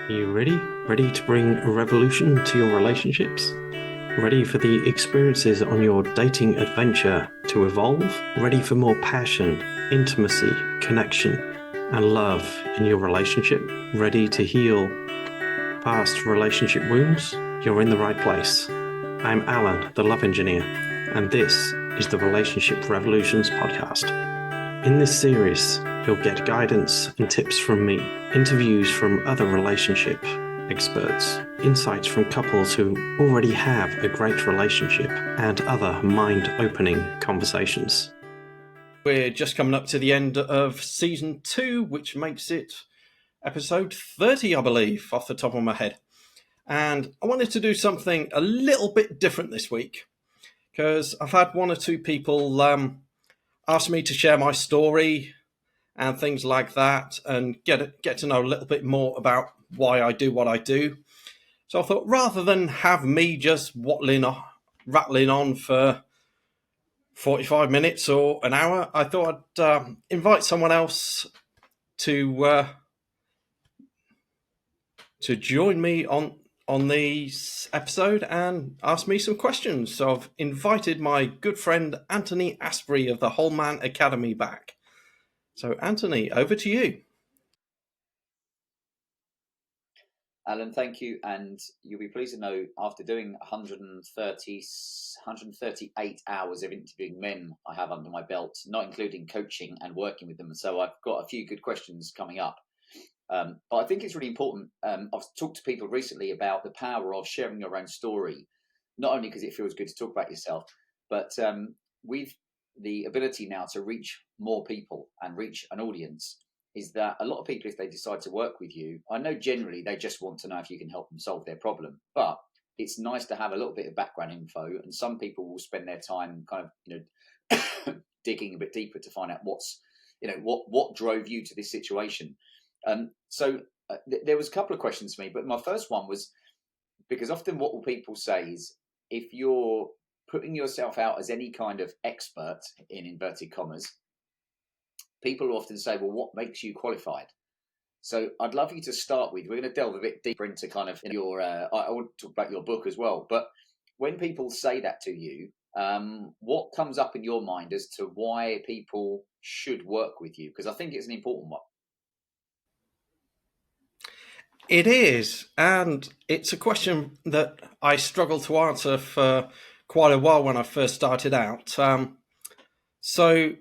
Are you ready? Ready to bring a revolution to your relationships? Ready for the experiences on your dating adventure to evolve? Ready for more passion, intimacy, connection, and love in your relationship? Ready to heal past relationship wounds? You're in the right place. I'm Alan, the love engineer, and this is the Relationship Revolutions podcast. In this series, you'll get guidance and tips from me, interviews from other relationship experts, insights from couples who already have a great relationship, and other mind-opening conversations. We're just coming up to the end of season 2, which makes it episode 30, I believe, off the top of my head. And I wanted to do something a little bit different this week because I've had one or two people ask me to share my story and things like that, and get to know a little bit more about why I do what I do. So I thought, rather than have me just rattling on for 45 minutes or an hour, I thought I'd invite someone else to join me on this episode and ask me some questions. So I've invited my good friend Anthony Astbury of the Whole Man Academy back. So Anthony, over to you. Alan, thank you. And you'll be pleased to know, after doing 138 hours of interviewing men I have under my belt, not including coaching and working with them. So I've got a few good questions coming up. But I think it's really important. I've talked to people recently about the power of sharing your own story, not only because it feels good to talk about yourself, but with the ability now to reach more people and reach an audience, is that a lot of people, if they decide to work with you, I know generally they just want to know if you can help them solve their problem, but it's nice to have a little bit of background info. And some people will spend their time kind of, digging a bit deeper to find out what drove you to this situation. There was a couple of questions for me, but my first one was, because often what will people say is, if you're putting yourself out as any kind of expert, in inverted commas, people often say, well, what makes you qualified? So I'd love you to start with, we're going to delve a bit deeper into kind of your, I want to talk about your book as well, but when people say that to you, what comes up in your mind as to why people should work with you? Because I think it's an important one. It is, and it's a question that I struggled to answer for quite a while when I first started out. So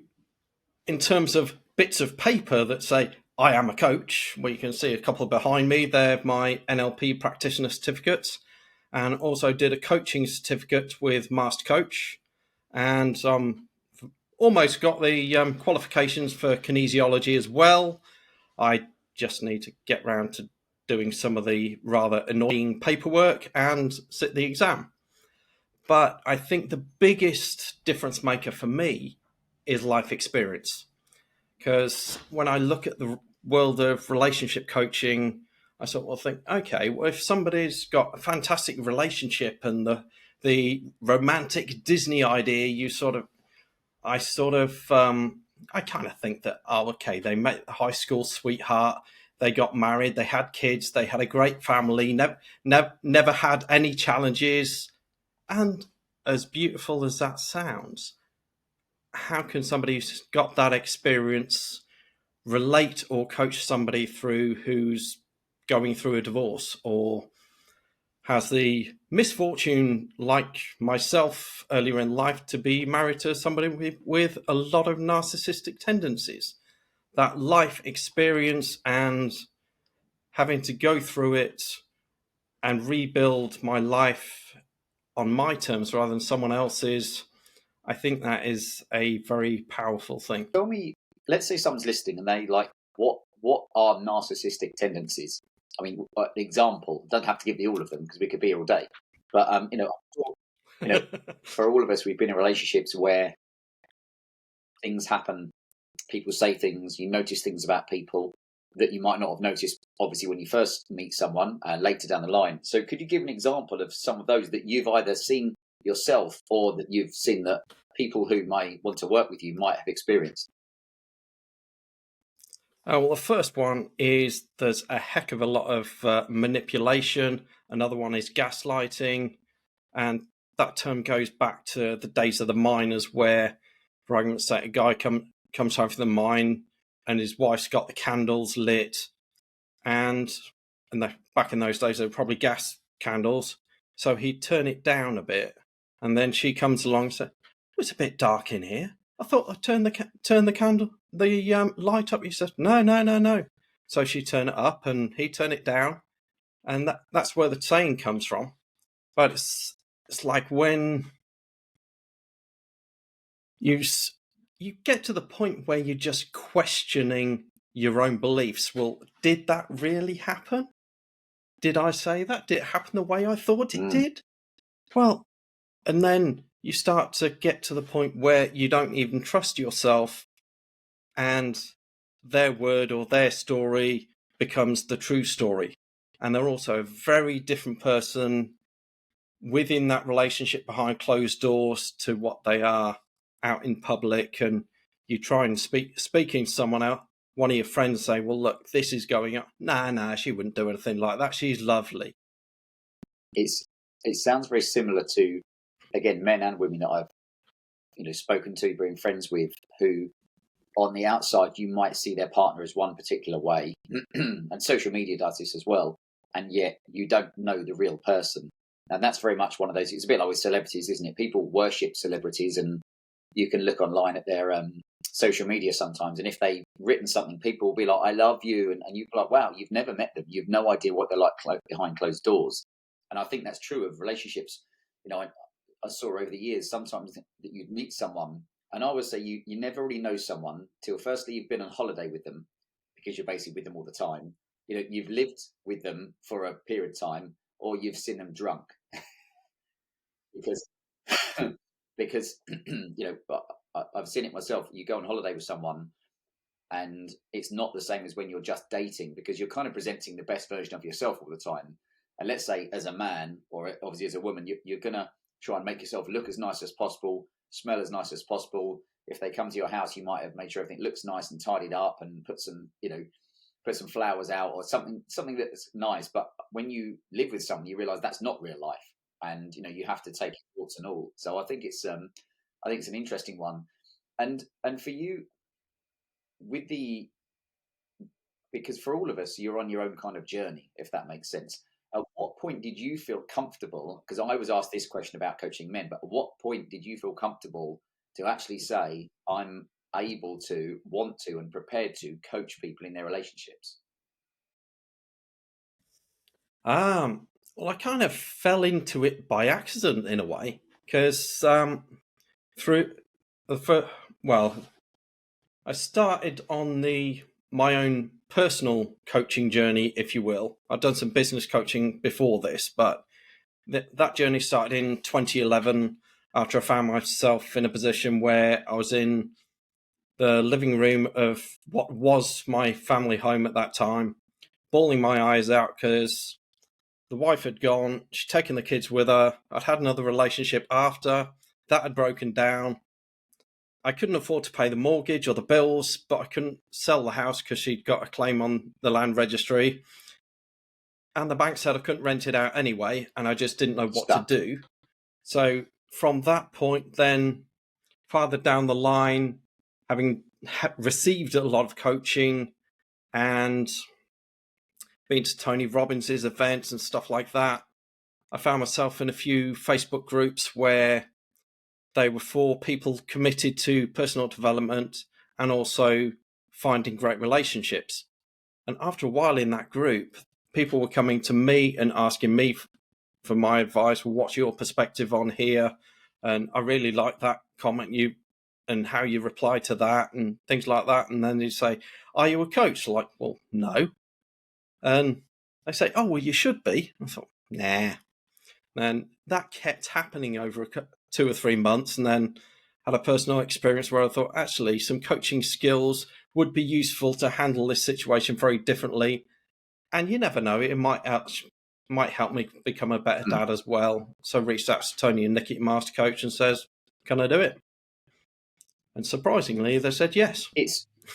in terms of bits of paper that say I am a coach, well, you can see a couple behind me. They're my NLP practitioner certificates, and also did a coaching certificate with Master Coach, and almost got the qualifications for kinesiology as well. I just need to get round to doing some of the rather annoying paperwork and sit the exam. But I think the biggest difference maker for me is life experience. Because when I look at the world of relationship coaching, I sort of think, okay, well, if somebody's got a fantastic relationship and the romantic Disney idea, I kind of think that, oh, okay, they met a high school sweetheart, they got married, they had kids, they had a great family, never had any challenges. And as beautiful as that sounds, how can somebody who's got that experience relate or coach somebody through who's going through a divorce or has the misfortune, like myself earlier in life, to be married to somebody with a lot of narcissistic tendencies? That life experience and having to go through it and rebuild my life on my terms rather than someone else's, I think that is a very powerful thing. Tell me, let's say someone's listening and they like, what are narcissistic tendencies? I mean, example, don't have to give me all of them because we could be here all day. But for all of us, we've been in relationships where things happen, people say things, you notice things about people that you might not have noticed, obviously, when you first meet someone later down the line. So could you give an example of some of those that you've either seen yourself or that you've seen that people who might want to work with you might have experienced? Well, the first one is there's a heck of a lot of manipulation. Another one is gaslighting. And that term goes back to the days of the miners where, for argument's sake, a guy comes home from the mine and his wife's got the candles lit. And back in those days, they were probably gas candles. So he'd turn it down a bit. And then she comes along and says, "It's a bit dark in here. I thought I'd turn the candle, the light up." He said, "No, no, no, no." So she'd turn it up and he'd turn it down. And that's where the saying comes from. But it's like when you get to the point where you're just questioning your own beliefs. Well, did that really happen? Did I say that? Did it happen the way I thought it did? Well, and then you start to get to the point where you don't even trust yourself, and their word or their story becomes the true story. And they're also a very different person within that relationship behind closed doors to what they are out in public. And you try and speaking to someone out, one of your friends say, "Well, look, this is going on." Nah, she wouldn't do anything like that. She's lovely. It sounds very similar to, again, men and women that I've spoken to, been friends with, who on the outside you might see their partner as one particular way, and social media does this as well, and yet you don't know the real person. And that's very much one of those. It's a bit like with celebrities, isn't it? People worship celebrities, and you can look online at their social media sometimes, and if they've written something, people will be like, "I love you," and you'd be like, "Wow, you've never met them. You've no idea what they're like behind closed doors." And I think that's true of relationships. I saw over the years sometimes that you'd meet someone, and I always say you never really know someone till firstly you've been on holiday with them, because you're basically with them all the time. You've lived with them for a period of time, or you've seen them drunk. because because I've seen it myself. You go on holiday with someone, and it's not the same as when you're just dating, because you're kind of presenting the best version of yourself all the time. And let's say as a man, or obviously as a woman, you're going to try and make yourself look as nice as possible, smell as nice as possible. If they come to your house, you might have made sure everything looks nice and tidied up, and put some flowers out or something that's nice. But when you live with someone, you realize that's not real life, and you have to take your thoughts and all. So I think it's an interesting one. And for you, with the because for all of us, you're on your own kind of journey, if that makes sense. At what point did you feel comfortable? Because I was asked this question about coaching men, but at what point did you feel comfortable to actually say, "I'm able to, want to, and prepared to coach people in their relationships"? Well, I kind of fell into it by accident in a way, because through well, I started on my own personal coaching journey, if you will. I'd done some business coaching before this, but that journey started in 2011 after I found myself in a position where I was in the living room of what was my family home at that time, bawling my eyes out because the wife had gone. She'd taken the kids with her. I'd had another relationship after. That had broken down. I couldn't afford to pay the mortgage or the bills, but I couldn't sell the house because she'd got a claim on the land registry. And the bank said I couldn't rent it out anyway, and I just didn't know what to do. So from that point, then farther down the line, having received a lot of coaching and been to Tony Robbins's events and stuff like that, I found myself in a few Facebook groups where they were for people committed to personal development and also finding great relationships. And after a while in that group, people were coming to me and asking me for my advice. "Well, what's your perspective on here?" And I really like that comment and how you reply to that and things like that. And then you say, "Are you a coach?" Like, well, no. And they say, "Oh, well, you should be." I thought, nah. And that kept happening over 2 or 3 months, and then had a personal experience where I thought, actually, some coaching skills would be useful to handle this situation very differently. And you never know, it might help me become a better dad as well. So I reached out to Tony and Nikki, Master Coach, and says, "Can I do it?" And surprisingly, they said yes.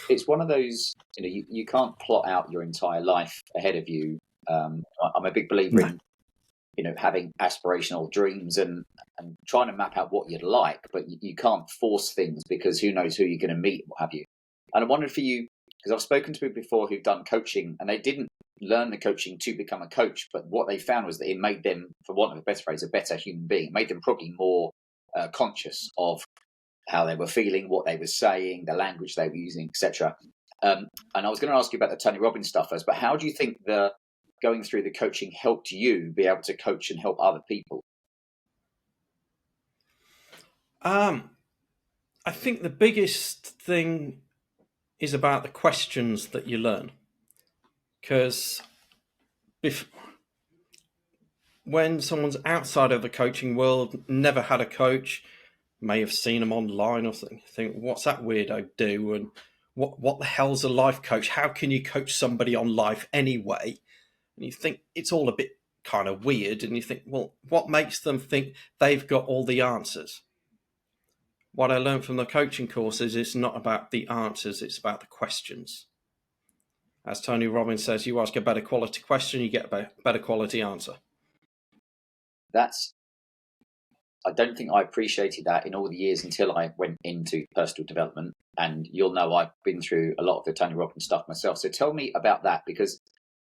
it's one of those, you can't plot out your entire life ahead of you. I'm a big believer No. in, having aspirational dreams and trying to map out what you'd like, but you can't force things because who knows who you're going to meet, what have you. And I wondered for you, because I've spoken to people before who've done coaching and they didn't learn the coaching to become a coach, but what they found was that it made them, for want of a better phrase, a better human being. It made them probably more conscious of how they were feeling, what they were saying, the language they were using, etc. And I was going to ask you about the Tony Robbins stuff first, but how do you think the going through the coaching helped you be able to coach and help other people? I think the biggest thing is about the questions that you learn, because when someone's outside of the coaching world, never had a coach, may have seen them online or something, think, what's that weirdo do? And what the hell's a life coach? How can you coach somebody on life anyway? And you think it's all a bit kind of weird. And you think, well, what makes them think they've got all the answers? What I learned from the coaching courses is it's not about the answers, it's about the questions. As Tony Robbins says, you ask a better quality question, you get a better quality answer. I don't think I appreciated that in all the years until I went into personal development. And you'll know I've been through a lot of the Tony Robbins stuff myself. So tell me about that, because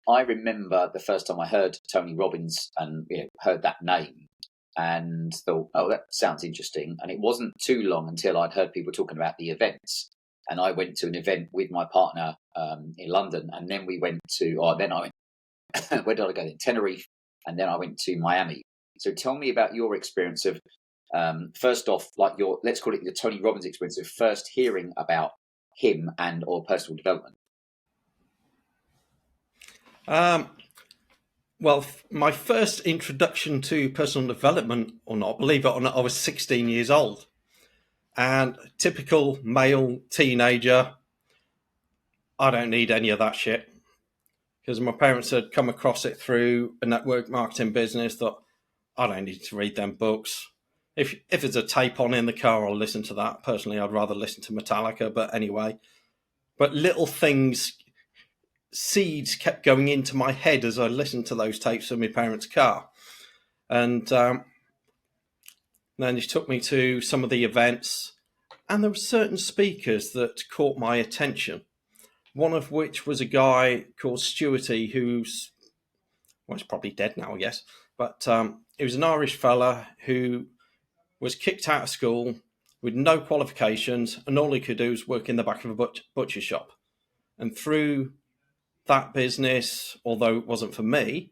I remember the first time I heard Tony Robbins and heard that name and thought, oh, that sounds interesting. And it wasn't too long until I'd heard people talking about the events. And I went to an event with my partner in London. And then we went to, then I went, where did I go then? Tenerife. And then I went to Miami. So tell me about your experience of, first off, like let's call it the Tony Robbins experience of first hearing about him and or personal development. Well, my first introduction to personal development, or not, believe it or not, I was 16 years old. And typical male teenager, I don't need any of that shit. Because my parents had come across it through a network marketing business, thought, I don't need to read them books. If there's a tape on in the car, I'll listen to that. Personally, I'd rather listen to Metallica, but anyway. But little things, seeds kept going into my head as I listened to those tapes in my parents' car. And then he took me to some of the events, and there were certain speakers that caught my attention. One of which was a guy called Stewarty, who's, well, he's probably dead now, I guess. But he was an Irish fella who was kicked out of school with no qualifications, and all he could do was work in the back of a butcher shop. And through that business, although it wasn't for me,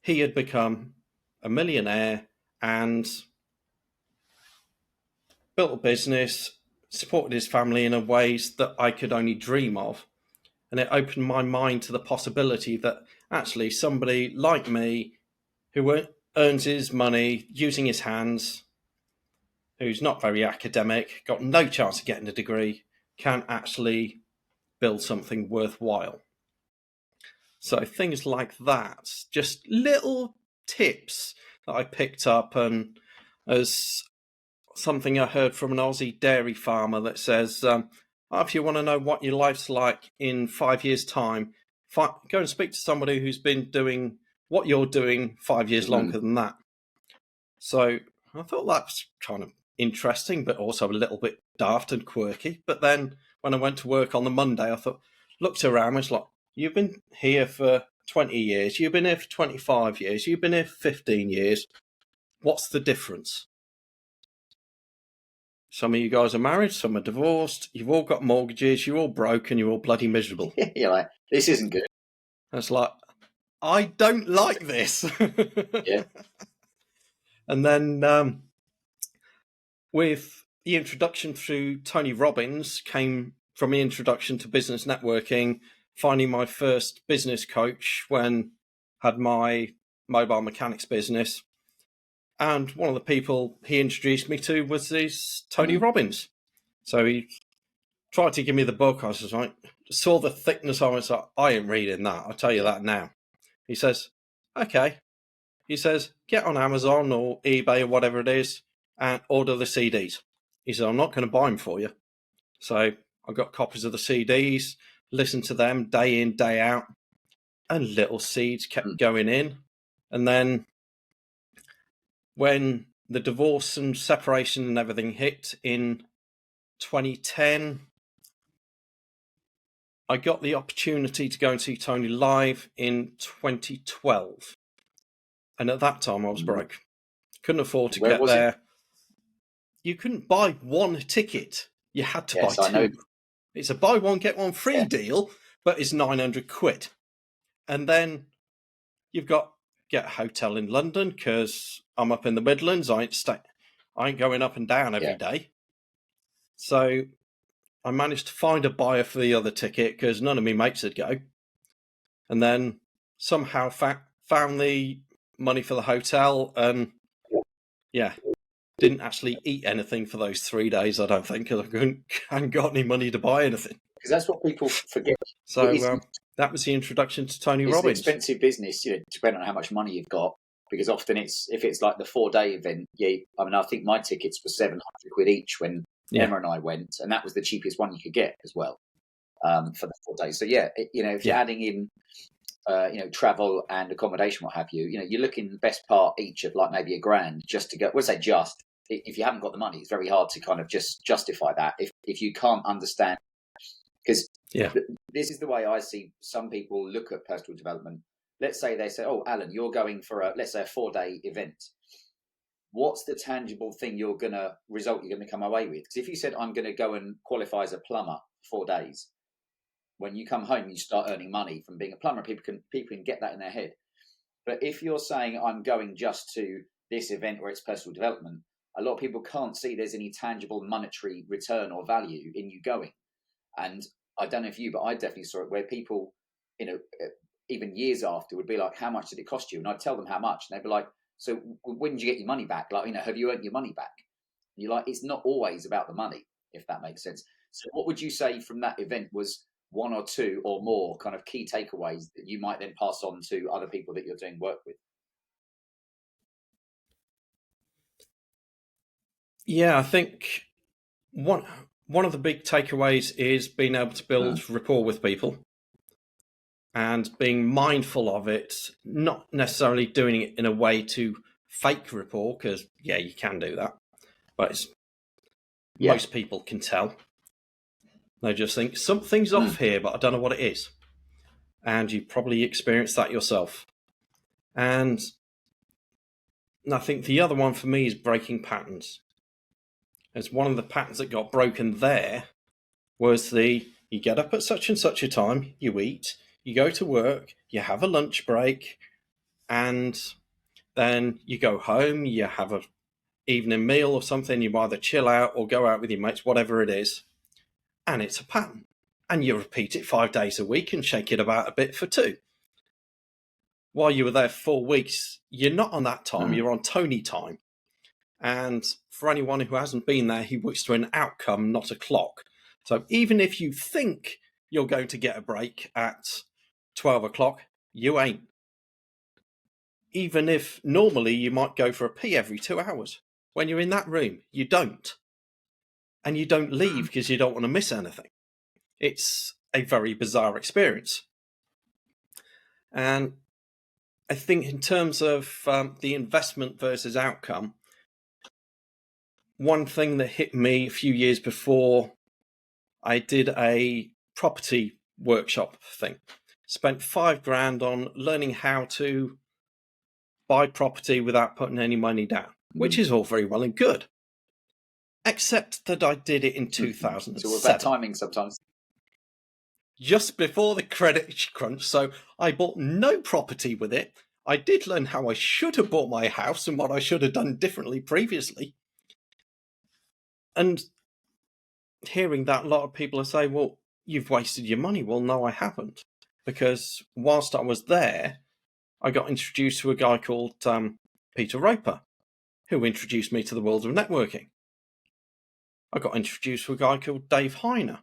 he had become a millionaire and built a business, supported his family in ways that I could only dream of. And it opened my mind to the possibility that actually somebody like me, who earns his money using his hands, who's not very academic, got no chance of getting a degree, can actually build something worthwhile. So things like that, just little tips that I picked up, and as something I heard from an Aussie dairy farmer that says, if you want to know what your life's like in 5 years' time, go and speak to somebody who's been doing what you're doing 5 years longer than that. So I thought that was kind of interesting, but also a little bit daft and quirky. But then when I went to work on the Monday, I looked around, it's like, you've been here for 20 years, you've been here for 25 years, you've been here for 15 years. What's the difference? Some of you guys are married, some are divorced, you've all got mortgages, you're all broke, and you're all bloody miserable. You're like, this isn't good. It's like, I don't like this. Yeah. And then with the introduction through Tony Robbins came from the introduction to business networking, finding my first business coach when I had my mobile mechanics business. And one of the people he introduced me to was this Tony Robbins. So he tried to give me the book. I was just like, saw the thickness of it. So I ain't reading that. I'll tell you that now. He says, okay. He says, get on Amazon or eBay or whatever it is and order the CDs. He said, I'm not going to buy them for you. So I got copies of the CDs, listened to them day in, day out, and little seeds kept going in. And then when the divorce and separation and everything hit in 2010, I got the opportunity to go and see Tony live in 2012. And at that time, I was broke. Couldn't afford to get there. You couldn't buy one ticket. You had to buy two. I know. It's a buy one, get one free deal, but it's 900 quid. And then you've got get a hotel in London because I'm up in the Midlands. I ain't going up and down every day. So I managed to find a buyer for the other ticket because none of my mates would go. And then somehow found the money for the hotel and didn't actually eat anything for those 3 days, I don't think, because I hadn't got any money to buy anything. Because that's what people forget. So that was the introduction to Tony Robbins. It's an expensive business, depending on how much money you've got. Because often if it's like the 4-day event, I think my tickets were 700 quid each when Emma and I went, and that was the cheapest one you could get as well for the 4 days. So if you're adding in travel and accommodation, what have you, you're looking best part each of like maybe $1,000 just to go. We'll say just. If you haven't got the money, it's very hard to kind of just justify that if you can't understand. Because this is the way I see some people look at personal development. Let's say they say, "Oh, Alan, you're going for a 4-day event. What's the tangible thing you're going to come away with?" Because if you said, "I'm going to go and qualify as a plumber 4 days," when you come home, you start earning money from being a plumber. People can get that in their head. But if you're saying, "I'm going just to this event where it's personal development," a lot of people can't see there's any tangible monetary return or value in you going. And I don't know if you, but I definitely saw it where people, even years after would be like, "How much did it cost you?" And I'd tell them how much. And they'd be like, "So when did you get your money back? Like, have you earned your money back?" And you're like, it's not always about the money, if that makes sense. So what would you say from that event was one or two or more kind of key takeaways that you might then pass on to other people that you're doing work with? Yeah, I think one of the big takeaways is being able to build rapport with people and being mindful of it, not necessarily doing it in a way to fake rapport, because, you can do that. But most people can tell. They just think, something's off here, but I don't know what it is. And you probably experienced that yourself. And I think the other one for me is breaking patterns. As one of the patterns that got broken there was you get up at such and such a time, you eat, you go to work, you have a lunch break, and then you go home, you have an evening meal or something, you either chill out or go out with your mates, whatever it is, and it's a pattern. And you repeat it 5 days a week and shake it about a bit for 2. While you were there 4 weeks, you're not on that time, you're on Tony time. And for anyone who hasn't been there, he works to an outcome, not a clock. So even if you think you're going to get a break at 12 o'clock, you ain't. Even if normally you might go for a pee every 2 hours, when you're in that room, you don't. And you don't leave because you don't want to miss anything. It's a very bizarre experience. And I think in terms of the investment versus outcome, one thing that hit me a few years before, I did a property workshop thing. Spent $5,000 on learning how to buy property without putting any money down, which is all very well and good. Except that I did it in 2007. So with that timing sometimes. Just before the credit crunch, so I bought no property with it. I did learn how I should have bought my house and what I should have done differently previously. And hearing that, a lot of people are saying, "Well, you've wasted your money." Well, no, I haven't. Because whilst I was there, I got introduced to a guy called Peter Roper, who introduced me to the world of networking. I got introduced to a guy called Dave Heiner,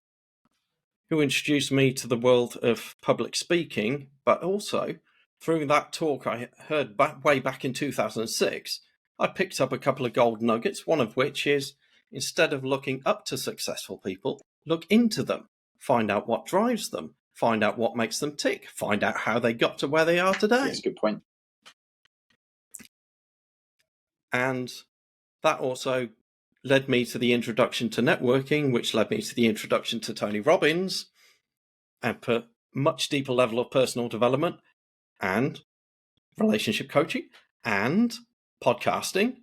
who introduced me to the world of public speaking, but also through that talk I heard way back in 2006, I picked up a couple of gold nuggets, one of which is, instead of looking up to successful people, look into them, find out what drives them, find out what makes them tick, find out how they got to where they are today. That's a good point. And that also led me to the introduction to networking, which led me to the introduction to Tony Robbins, and put much deeper level of personal development and relationship coaching and podcasting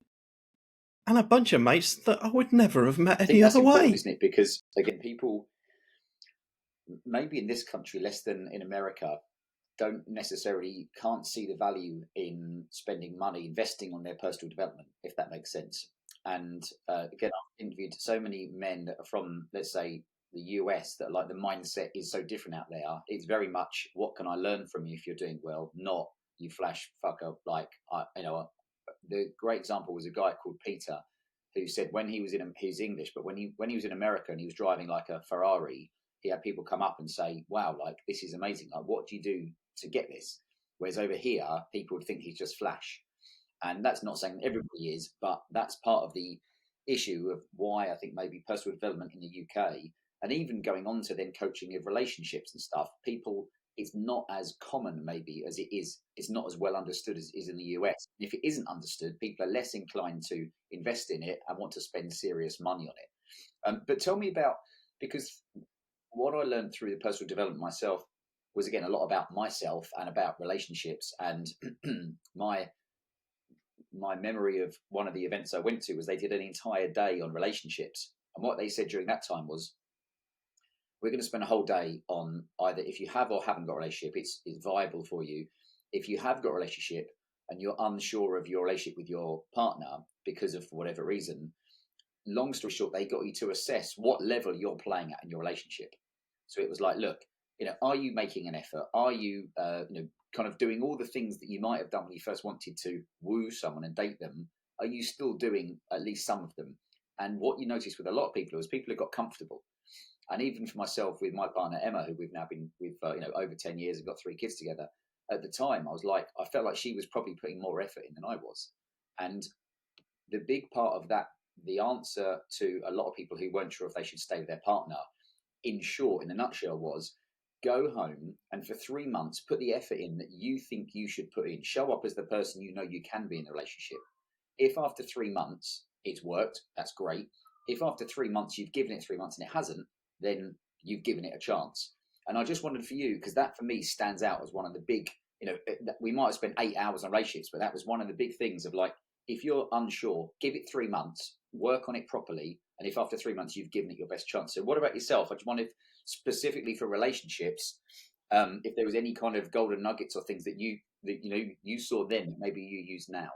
and a bunch of mates that I would never have met any other way. Isn't it? Because again, people maybe in this country less than in America can't see the value in spending money investing on their personal development, if that makes sense. And again, I've interviewed so many men that are from, let's say, the US, that like the mindset is so different out there. It's very much, what can I learn from you if you're doing well, not you flash fucker. Like the great example was a guy called Peter who said when he was he's English, but when he was in America and he was driving like a Ferrari, he had people come up and say, wow, like this is amazing, like what do you do to get this? Whereas over here people would think he's just flash. And that's not saying everybody is, but that's part of the issue of why I think maybe personal development in the UK, and even going on to then coaching of relationships and stuff, people, it's not as common maybe as it is. It's not as well understood as it is in the US. If it isn't understood, people are less inclined to invest in it and want to spend serious money on it. But tell me about, because what I learned through the personal development myself was, again, a lot about myself and about relationships. And my memory of one of the events I went to was they did an entire day on relationships. And what they said during that time was, we're going to spend a whole day on either if you have or haven't got a relationship, it's viable for you. If you have got a relationship and you're unsure of your relationship with your partner because of whatever reason, long story short, they got you to assess what level you're playing at in your relationship. So it was like, look, are you making an effort? Are you, kind of doing all the things that you might have done when you first wanted to woo someone and date them? Are you still doing at least some of them? And what you notice with a lot of people is people have got comfortable. And even for myself, with my partner Emma, who we've now been with, over 10 years and got 3 kids together. At the time, I felt like she was probably putting more effort in than I was. And the big part of that, the answer to a lot of people who weren't sure if they should stay with their partner, in short, in a nutshell, was go home and for 3 months put the effort in that you think you should put in. Show up as the person you know you can be in a relationship. If after 3 months it's worked, that's great. If after 3 months you've given it 3 months and it hasn't, then you've given it a chance. And I just wondered for you, because that for me stands out as one of the big, we might have spent 8 hours on relationships, but that was one of the big things of like, if you're unsure, give it 3 months, work on it properly. And if after 3 months you've given it your best chance. So what about yourself? I just wondered specifically for relationships, if there was any kind of golden nuggets or things that you saw then that maybe you use now.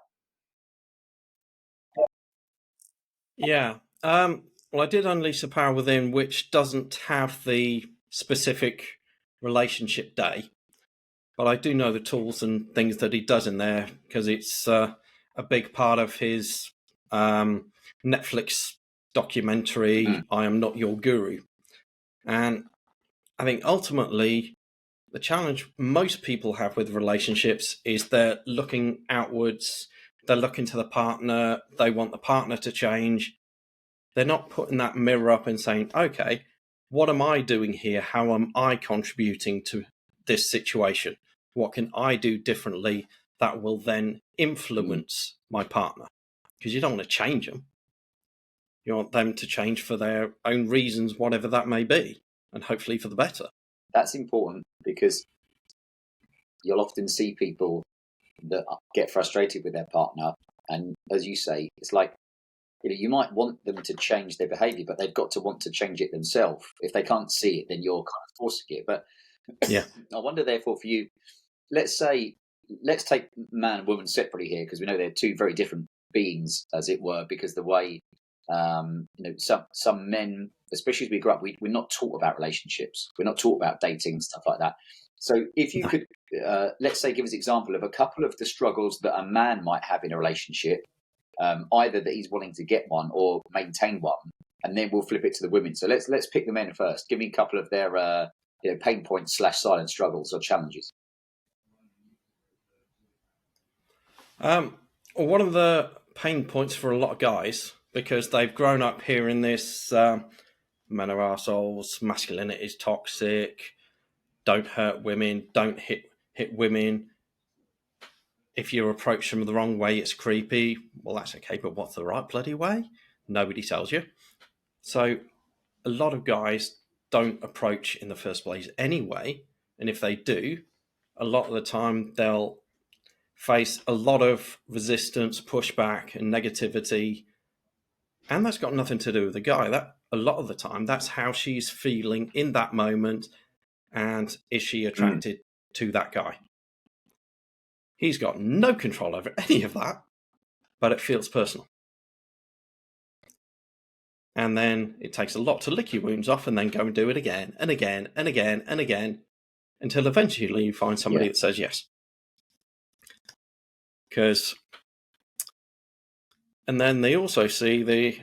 Yeah. Well, I did Unleash the Power Within, which doesn't have the specific relationship day, but I do know the tools and things that he does in there because it's a big part of his Netflix documentary, I Am Not Your Guru. And I think ultimately the challenge most people have with relationships is they're looking outwards, they're looking to the partner, they want the partner to change. They're not putting that mirror up and saying, okay, what am I doing here? How am I contributing to this situation? What can I do differently that will then influence my partner? Because you don't want to change them. You want them to change for their own reasons, whatever that may be, and hopefully for the better. That's important because you'll often see people that get frustrated with their partner. And as you say, it's like, you might want them to change their behavior, but they've got to want to change it themselves. If they can't see it, then you're kind of forcing it. But yeah, I wonder, therefore, for you, let's take man and woman separately here, because we know they're two very different beings, as it were, because the way, some men, especially as we grow up, we're not taught about relationships. We're not taught about dating and stuff like that. So if you could, let's say, give us an example of a couple of the struggles that a man might have in a relationship, either that he's wanting to get one or maintain one, and then we'll flip it to the women. So let's pick the men first. Give me a couple of their pain points / silent struggles or challenges. One of the pain points for a lot of guys, because they've grown up here in this men are arseholes, masculinity is toxic, don't hurt women, don't hit women. If you approach them the wrong way, it's creepy. Well, that's okay, but what's the right bloody way? Nobody tells you. So a lot of guys don't approach in the first place anyway. And if they do, a lot of the time they'll face a lot of resistance, pushback, and negativity. And that's got nothing to do with the guy. That a lot of the time, that's how she's feeling in that moment. And is she attracted to that guy? He's got no control over any of that, but it feels personal. And then it takes a lot to lick your wounds off and then go and do it again and again and again and again until eventually you find somebody that says yes. And then they also see the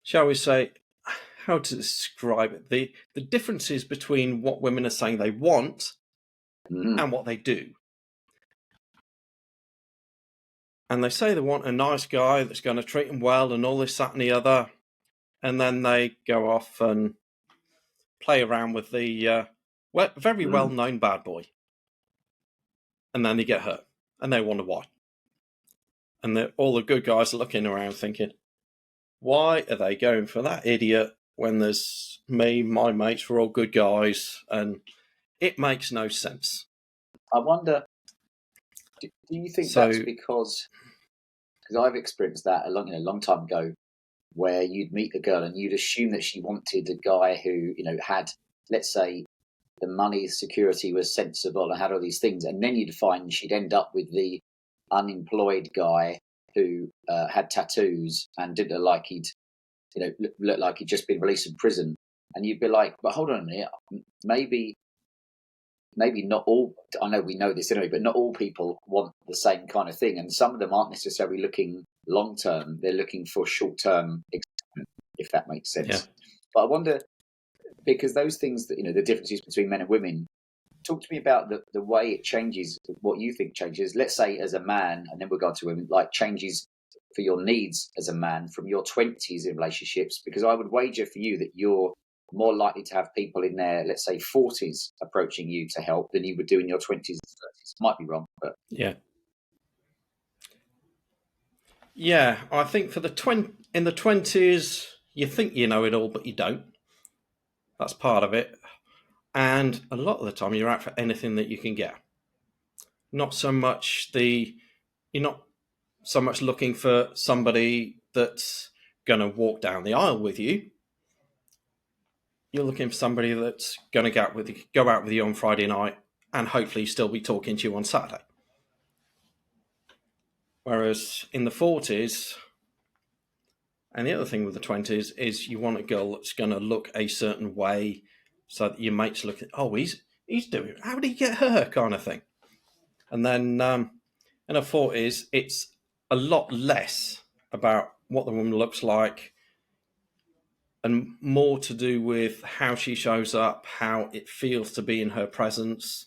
shall we say, how to describe it, the differences between what women are saying they want and what they do. And they say they want a nice guy that's going to treat them well and all this, that, and the other. And then they go off and play around with the very well-known bad boy. And then they get hurt. And they wonder why. And all the good guys are looking around thinking, why are they going for that idiot when there's me, my mates, we're all good guys? And it makes no sense. I wonder, do you think that's because I've experienced that a long time ago, where you'd meet a girl and you'd assume that she wanted a guy who, had, let's say, the money, security was sensible and had all these things. And then you'd find she'd end up with the unemployed guy who had tattoos and didn't look like looked like he'd just been released from prison. And you'd be like, but hold on a minute, maybe not all, I know we know this anyway, but not all people want the same kind of thing. And some of them aren't necessarily looking long-term. They're looking for short-term excitement, if that makes sense. Yeah. But I wonder, because those things, that the differences between men and women, talk to me about the way it changes, what you think changes. Let's say as a man, and then we'll go on to women, like changes for your needs as a man from your 20s in relationships, because I would wager for you that you're more likely to have people in their, let's say, 40s approaching you to help than you would do in your 20s and 30s. Might be wrong, but... Yeah, I think for in the 20s, you think you know it all, but you don't. That's part of it. And a lot of the time, you're out for anything that you can get. Not so much you're not so much looking for somebody that's going to walk down the aisle with you. You're looking for somebody that's going to go out with you on Friday night and hopefully still be talking to you on Saturday. Whereas in the 40s, and the other thing with the 20s is you want a girl that's going to look a certain way so that your mates look at, oh, he's doing it. How did he get her, kind of thing. And then in the 40s, it's a lot less about what the woman looks like and more to do with how she shows up, how it feels to be in her presence,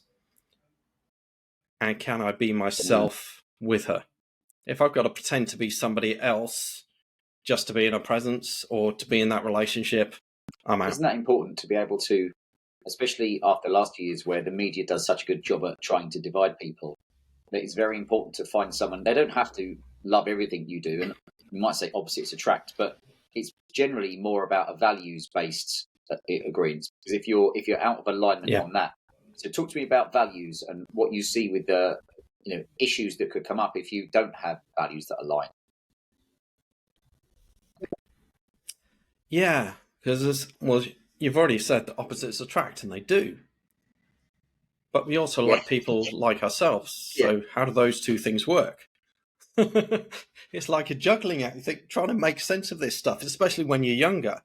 and can I be myself with her? If I've got to pretend to be somebody else just to be in her presence or to be in that relationship, I'm out. Isn't that important to be able to, especially after last years where the media does such a good job at trying to divide people, that it's very important to find someone. They don't have to love everything you do, and you might say opposites attract, but it's generally more about a values-based agreement. Because if you're out of alignment on that, so talk to me about values and what you see with the issues that could come up if you don't have values that align. Yeah, because you've already said that opposites attract, and they do. But we also like people like ourselves. So how do those two things work? It's like a juggling act. You think, trying to make sense of this stuff, especially when you're younger.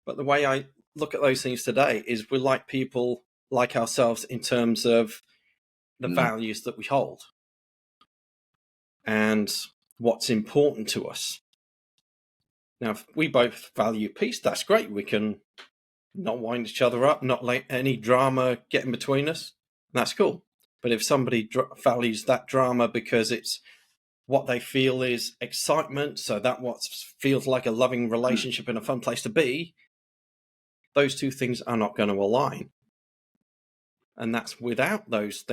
But the way I look at those things today is we like people like ourselves in terms of the values that we hold and what's important to us. Now, if we both value peace, that's great. We can not wind each other up, not let any drama get in between us. That's cool. But if somebody values that drama because it's what they feel is excitement, so that what feels like a loving relationship and a fun place to be, those two things are not going to align. And that's without those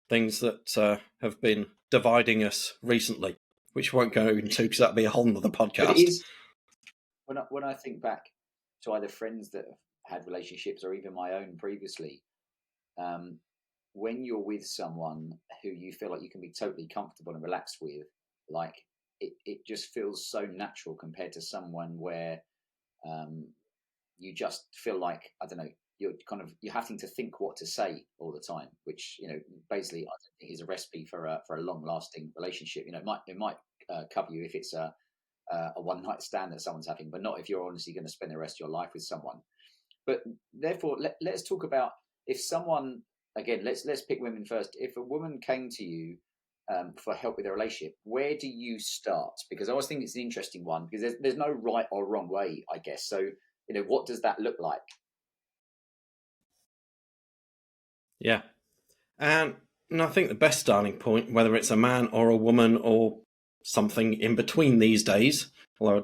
things that have been dividing us recently, which won't go into because that'll be a whole nother podcast. But it is, when I think back to either friends that have had relationships or even my own previously, when you're with someone who you feel like you can be totally comfortable and relaxed with, like it just feels so natural compared to someone where you just feel like, I don't know, you're having to think what to say all the time, which basically I don't think is a recipe for a long lasting relationship. It might cover you if it's a one night stand that someone's having, but not if you're honestly going to spend the rest of your life with someone. But therefore, let's talk about if someone, again, let's pick women first. If a woman came to you for help with a relationship, where do you start? Because I always think it's an interesting one, because there's no right or wrong way, I guess. So, what does that look like? Yeah. And I think the best starting point, whether it's a man or a woman or something in between these days, although I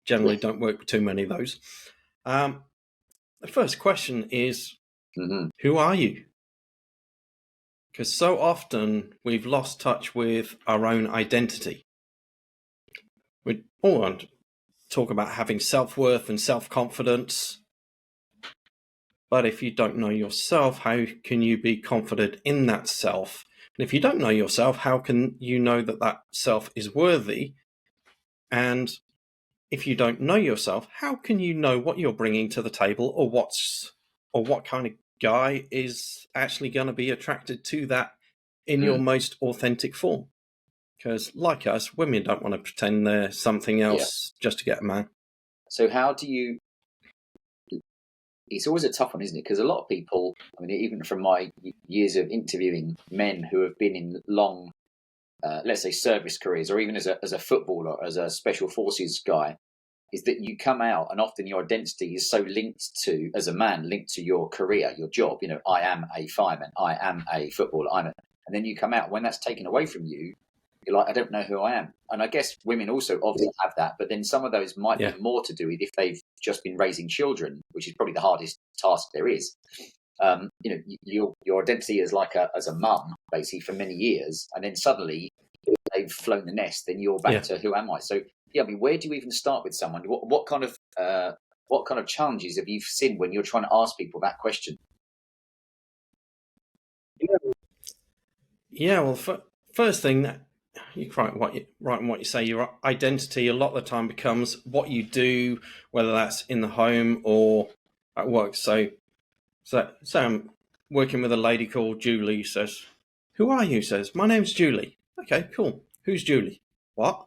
generally don't work with too many of those, the first question is, who are you? Because so often we've lost touch with our own identity. We all want to talk about having self-worth and self-confidence, but if you don't know yourself, how can you be confident in that self? And if you don't know yourself, how can you know that that self is worthy? And if you don't know yourself, how can you know what you're bringing to the table, or what kind of guy is actually going to be attracted to that in your most authentic form? Because like us, women don't want to pretend they're something else just to get a man. So how do you... It's always a tough one, isn't it? Because a lot of people, I mean, even from my years of interviewing men who have been in long, let's say, service careers, or even as a footballer, as a special forces guy, is that you come out and often your identity is so linked to, as a man, linked to your career, your job. I am a fireman, I am a footballer, and then you come out, when that's taken away from you, you're like, I don't know who I am. And I guess women also obviously have that, but then some of those might be more to do with if they've just been raising children, which is probably the hardest task there is. Your identity is as a mum, basically, for many years, and then suddenly they've flown the nest, then you're back to who am I? So I mean, where do you even start with someone? What kind of challenges have you seen when you're trying to ask people that question? Yeah, well, first thing, that you're right in what you say. Your identity a lot of the time becomes what you do, whether that's in the home or at work. So I'm working with a lady called Julie. Says, "Who are you?" Says, "My name's Julie." Okay, cool. Who's Julie? What?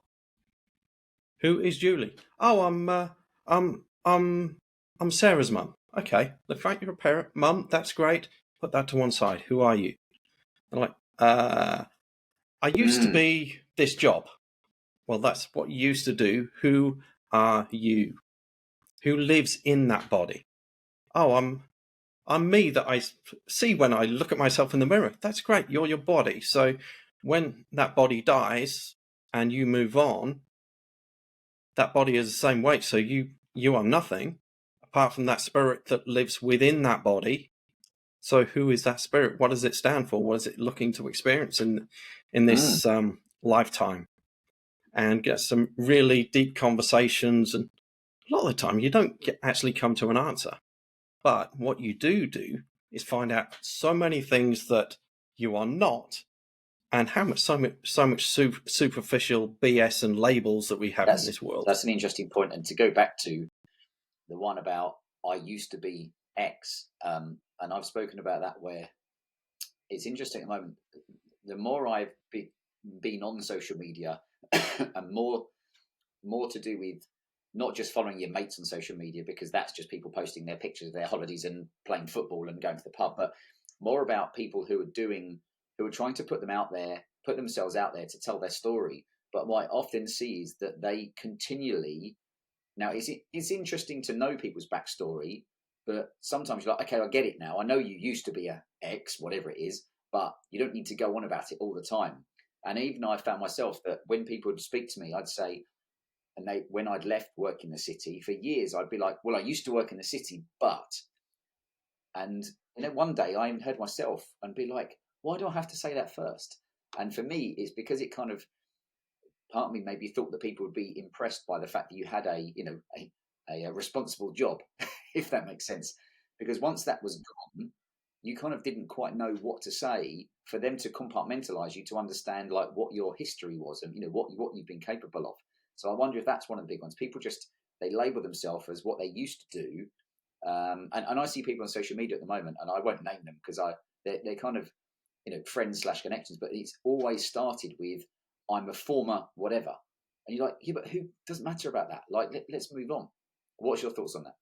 Who is Julie? Oh, I'm Sarah's mum. Okay, the fact you're a parent, mum, that's great. Put that to one side. Who are you? They're like, I used to be this job. Well, that's what you used to do. Who are you? Who lives in that body? Oh, I'm me that I see when I look at myself in the mirror. That's great. You're your body. So when that body dies and you move on, that body is the same weight. So you are nothing apart from that spirit that lives within that body. So who is that spirit? What does it stand for? What is it looking to experience in this lifetime? And get some really deep conversations. And a lot of the time you don't actually come to an answer. But what you do is find out so many things that you are not, and how much so much superficial BS and labels that we have in this world. That's an interesting point. And to go back to the one about I used to be X, and I've spoken about that, where it's interesting at the moment. The more I've been on social media, and more to do with not just following your mates on social media, because that's just people posting their pictures of their holidays and playing football and going to the pub, but more about people who are trying to put themselves out there to tell their story. But what I often see is that they continually... Now, it's interesting to know people's backstory, but sometimes you're like, okay, I get it now. I know you used to be a X, whatever it is, but you don't need to go on about it all the time. And even I found myself that when people would speak to me, I'd say, when I'd left work in the city for years, I'd be like, well, I used to work in the city, but, and one day I even heard myself and be like, why do I have to say that first? And for me, it's because it kind of, part of me maybe thought that people would be impressed by the fact that you had a responsible job, if that makes sense. Because once that was gone, you kind of didn't quite know what to say for them to compartmentalize you, to understand like what your history was and what you've been capable of. So I wonder if that's one of the big ones. People just, they label themselves as what they used to do. And I see people on social media at the moment, and I won't name them because they're kind of friends / connections, but it's always started with, I'm a former whatever. And you're like, yeah, but who doesn't matter about that? Like, let's move on. What's your thoughts on that?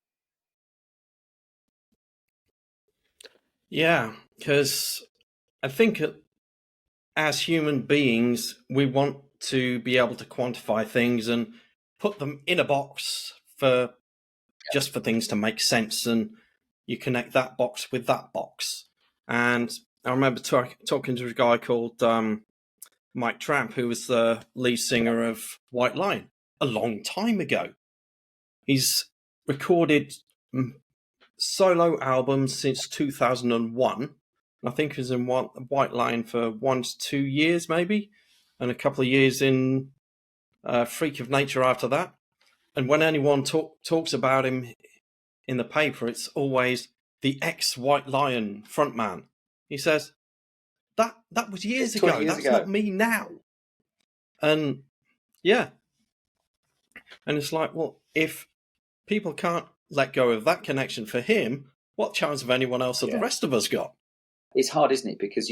Yeah, because I think as human beings, we want to be able to quantify things and put them in a box for just for things to make sense, and you connect that box with that box. And I remember talking to a guy called Mike Tramp, who was the lead singer of White Lion a long time ago. He's recorded solo albums since 2001. I think he was in White Lion for 1 to 2 years, maybe, and a couple of years in Freak of Nature after that. And when anyone talks about him in the paper, it's always the ex-White Lion frontman. He says, that was years ago. That's not me now. And yeah. And it's like, well, if people can't let go of that connection for him, what chance have anyone else of the rest of us got? It's hard, isn't it? Because